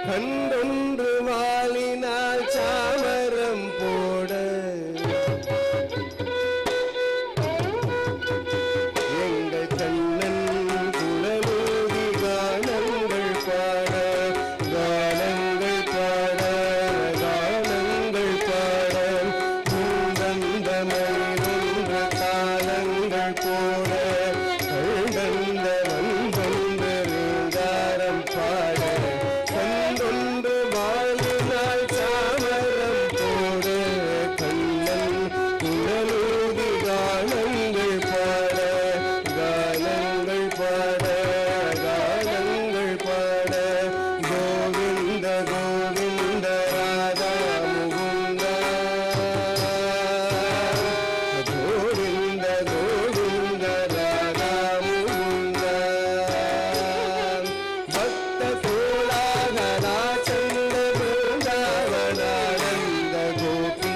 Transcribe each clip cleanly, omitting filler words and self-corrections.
கண்டொன்று வாலினால் சாமரம் போட எங்கள் கண்ணன் குழலூதி கானங்கள் பாட கானங்கள் பாட கானங்கள் பாட முந்தந்த மயிலொன்று காலங்கள் போட கண்டந்த வந்தொன்று ரீங்காரம் பாட கண்டொன்று வாழினால் சாமரம் போட கண்ணன் குழலூதி கானங்கள் பாட கானங்கள் பாட கானங்கள் பாட கோவிந்த கோவிந்த ராதா முகுந்த கோவிந்த கோவிந்த ராதா முகுந்த பக்த கோலாகலா சந்த பிருந்தாவனானந்த கோபி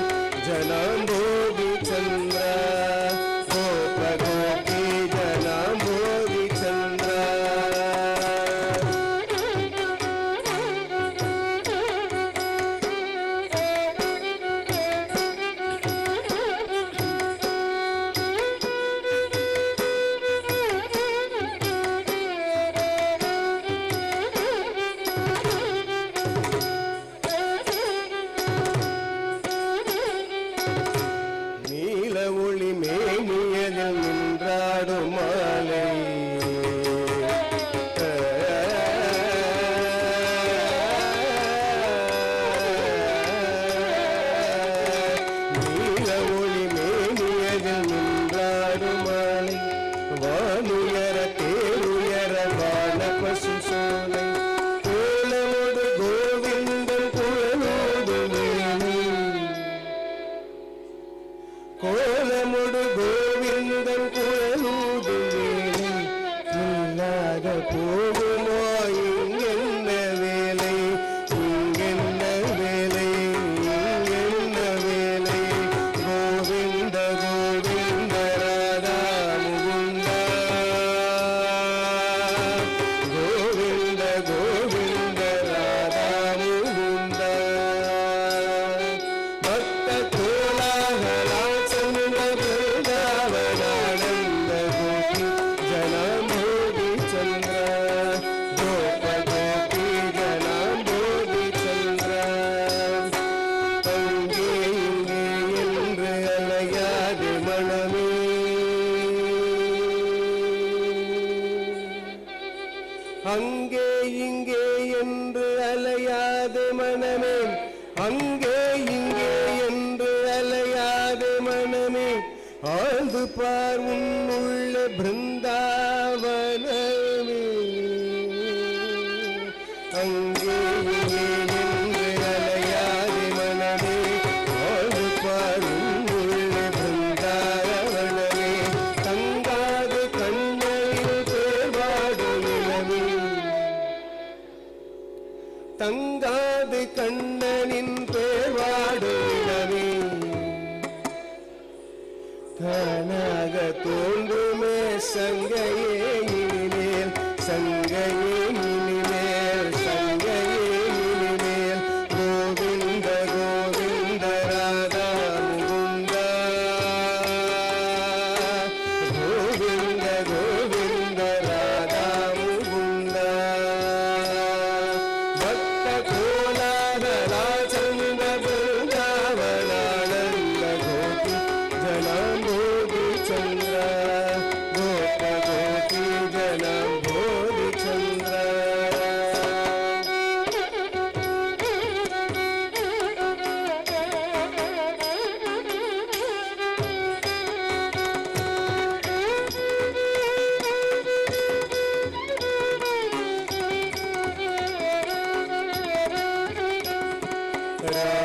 ஜனாம்போதி சந்திர கோப கோபி ஜனாம்போதி சந்திர நீல ஒளி மேனியதில் நின்றாடும் மாலை நீல ஒளி மேனியதில் நின்றாடும் மாலை வானுயர தேருயர வான பசு சோலை கோலமோடு கோவிந்தன் குழலோடு வேணி கோலமுடு கோவிந்தன் குழலூது வேலை இல்லாத போகுமோ இங்கென்ன வேலை இங்கென்ன வேலை இங்கென்ன வேலை கோவிந்த கோவிந்த ராதா முகுந்த கோவிந்த கோவிந்த ராதா முகுந்த பக்த கோலாகலா சந்த பிருந்தாவனானந்த கோபி ஜனாம்போதி சந்திர கோப கோபி ஜனாம்போதி சந்திர அங்கே இங்கே என்று அலையாது மனமே அங்கே இங்கே என்று அலையாது மனமே அங்கே இங்கே என்று அலையாது மனமே ஆழ்ந்து பார் உன்னுள்ள பிருந்தாவனமே அங்கே இங்கே என்று அலையாது மனமே ஆழ்ந்து பார் உன்னுள்ள பிருந்தாவனமே தங்காது கண்ணையில் தேர்வாடு நிலவே தங்காது கண்ணனின் பேர்வாடு ராதே